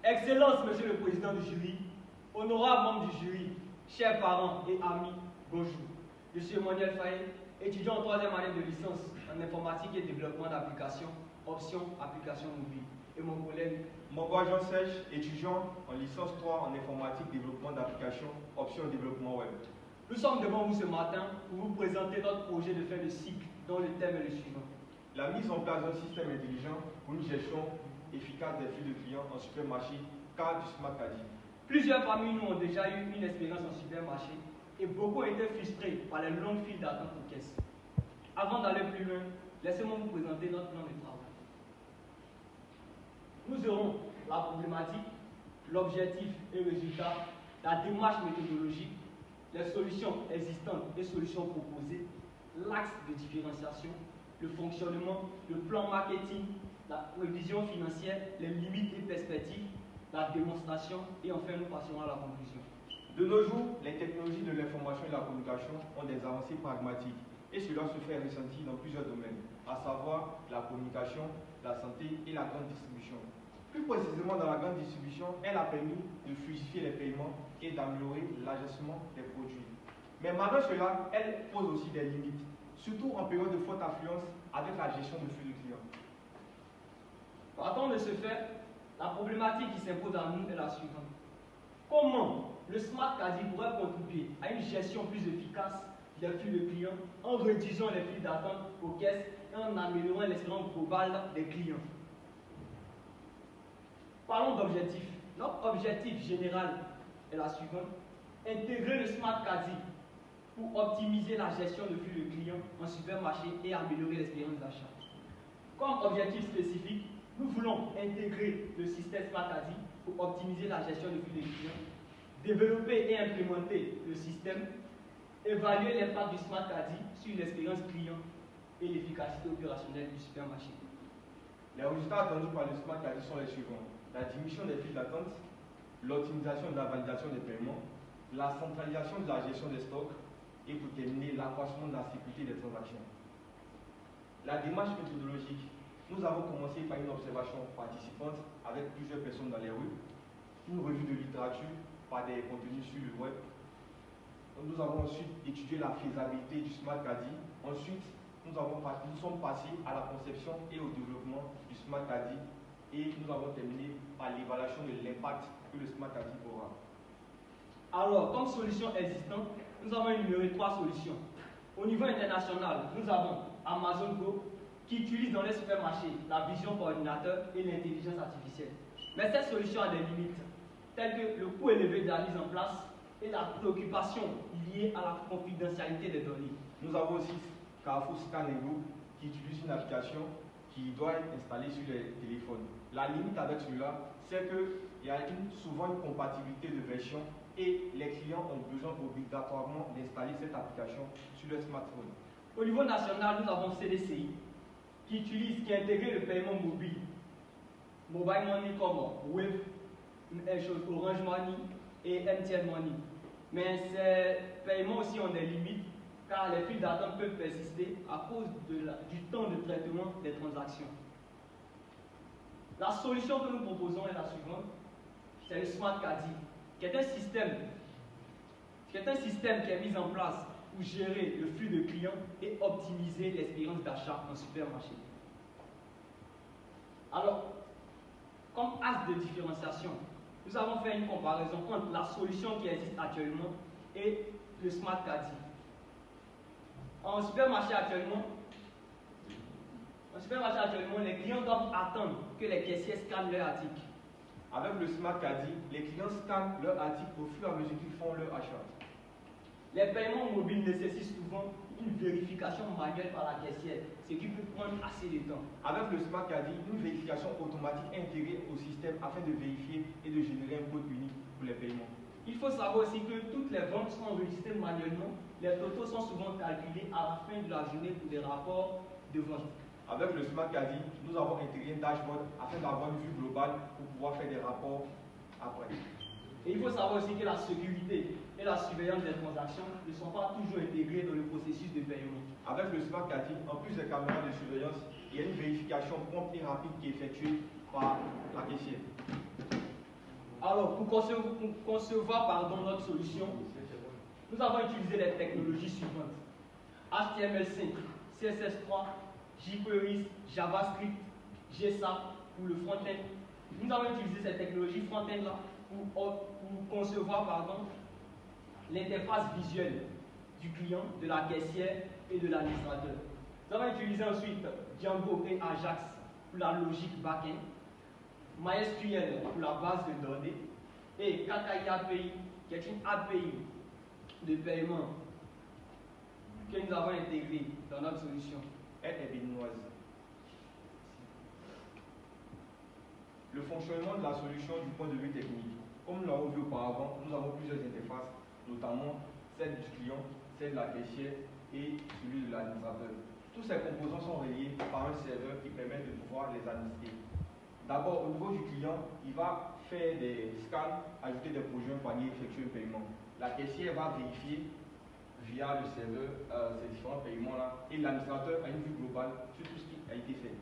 Excellence, Monsieur le Président du jury, honorables membres du jury, chers parents et amis, bonjour. Je suis Emmanuel Faye, étudiant en 3e année de licence en informatique et développement d'applications, option application mobile. Et mon collègue Mongo Jean Sèche, étudiant en licence 3 en informatique, développement d'applications, option développement web. Nous sommes devant vous ce matin pour vous présenter notre projet de fin de cycle dont le thème est le suivant. La mise en place d'un système intelligent pour une gestion efficace des flux de clients en supermarché, cadre du Smart Caddy. Plusieurs parmi nous ont déjà eu une expérience en supermarché et beaucoup ont été frustrés par les longues files d'attente aux caisses. Avant d'aller plus loin, laissez-moi vous présenter notre plan de travail. Nous aurons la problématique, l'objectif et le résultat, la démarche méthodologique, les solutions existantes et solutions proposées, l'axe de différenciation, le fonctionnement, le plan marketing, la prévision financière, les limites et perspectives, la démonstration et enfin nous passerons à la conclusion. De nos jours, les technologies de l'information et de la communication ont des avancées pragmatiques et cela se fait ressentir dans plusieurs domaines, à savoir la communication, la santé et la grande distribution. Plus précisément dans la grande distribution, elle a permis de fluidifier les paiements et d'améliorer l'agencement des produits. Mais malgré cela, elle pose aussi des limites, surtout en période de forte affluence avec la gestion de flux de clients. Partant de ce fait, la problématique qui s'impose à nous est la suivante. Comment le Smart Caddy pourrait contribuer à une gestion plus efficace des flux de clients en réduisant les files d'attente aux caisses et en améliorant l'expérience globale des clients? Parlons d'objectifs. Notre objectif général est la suivante. Intégrer le Smart Caddy pour optimiser la gestion de flux de clients en supermarché et améliorer l'expérience d'achat. Comme objectif spécifique, nous voulons intégrer le système Smart Caddy pour optimiser la gestion de flux de clients, développer et implémenter le système, évaluer l'impact du Smart Caddy sur l'expérience client et l'efficacité opérationnelle du supermarché. Les résultats attendus par le Smart Caddy sont les suivants. La diminution des files d'attente, l'optimisation de la validation des paiements, la centralisation de la gestion des stocks et pour terminer, l'accroissement de la sécurité des transactions. La démarche méthodologique. Nous avons commencé par une observation participante avec plusieurs personnes dans les rues, une revue de littérature par des contenus sur le web. Nous avons ensuite étudié la faisabilité du Smart Caddy. Ensuite, nous sommes passés à la conception et au développement du Smart Caddy et nous avons terminé par l'évaluation de l'impact que le Smart Caddy aura. Alors, comme solution existante, nous avons énuméré 3 solutions. Au niveau international, nous avons Amazon Go, qui utilise dans les supermarchés la vision par ordinateur et l'intelligence artificielle. Mais cette solution a des limites, telles que le coût élevé de la mise en place et la préoccupation liée à la confidentialité des données. Nous avons aussi Carrefour Scan & Go, qui utilise une application qui doit être installée sur les téléphones. La limite avec celui-là, c'est qu'il y a souvent une compatibilité de version et les clients ont besoin obligatoirement d'installer cette application sur leur smartphone. Au niveau national, nous avons CDCI, qui a intégré le paiement mobile, Mobile Money comme Wave, Orange Money et MTN Money. Mais ces paiements aussi ont des limites car les files d'attente peuvent persister à cause du temps de traitement des transactions. La solution que nous proposons est la suivante, c'est le Smart Caddy, qui est un système qui est mis en place pour gérer le flux de clients et optimiser l'expérience d'achat en supermarché. Alors, comme axe de différenciation, nous avons fait une comparaison entre la solution qui existe actuellement et le Smart Caddy. En supermarché actuellement, les clients doivent attendre que les caissiers scannent leur article. Avec le Smart Caddy, les clients scannent leur article au fur et à mesure qu'ils font leur achat. Les paiements mobiles nécessitent souvent une vérification manuelle par la caissière, ce qui peut prendre assez de temps. Avec le Smart Caddy, une vérification automatique intégrée au système afin de vérifier et de générer un code unique pour les paiements. Il faut savoir aussi que toutes les ventes sont enregistrées manuellement. Les totaux sont souvent calculés à la fin de la journée pour des rapports de vente. Avec le Smart Caddy, nous avons intégré un dashboard afin d'avoir une vue globale pour pouvoir faire des rapports après. Et il faut savoir aussi que la sécurité et la surveillance des transactions ne sont pas toujours intégrées dans le processus de paiement. Avec le Smart Caddy, en plus des caméras de surveillance, il y a une vérification prompte et rapide qui est effectuée par la caissière. Alors, pour concevoir notre solution, nous avons utilisé les technologies suivantes: HTML5, CSS3, jQuery, JavaScript, GSAP pour le front-end. Nous avons utilisé ces technologies front-end là pour concevoir l'interface visuelle du client, de la caissière et de l'administrateur. Nous avons utilisé ensuite Django et Ajax pour la logique back-end, MySQL pour la base de données et KKI API qui est une API de paiement que nous avons intégrée dans notre solution. Elle est béninoise. Le fonctionnement de la solution du point de vue technique. Comme nous l'avons vu auparavant, nous avons plusieurs interfaces, notamment celle du client, celle de la caissière et celui de l'administrateur. Tous ces composants sont reliés par un serveur qui permet de pouvoir les administrer. D'abord, au niveau du client, il va faire des scans, ajouter des projets, un panier, effectuer un paiement. La caissière va vérifier via le serveur ces différents paiements-là et l'administrateur a une vue globale sur tout ce qui a été fait.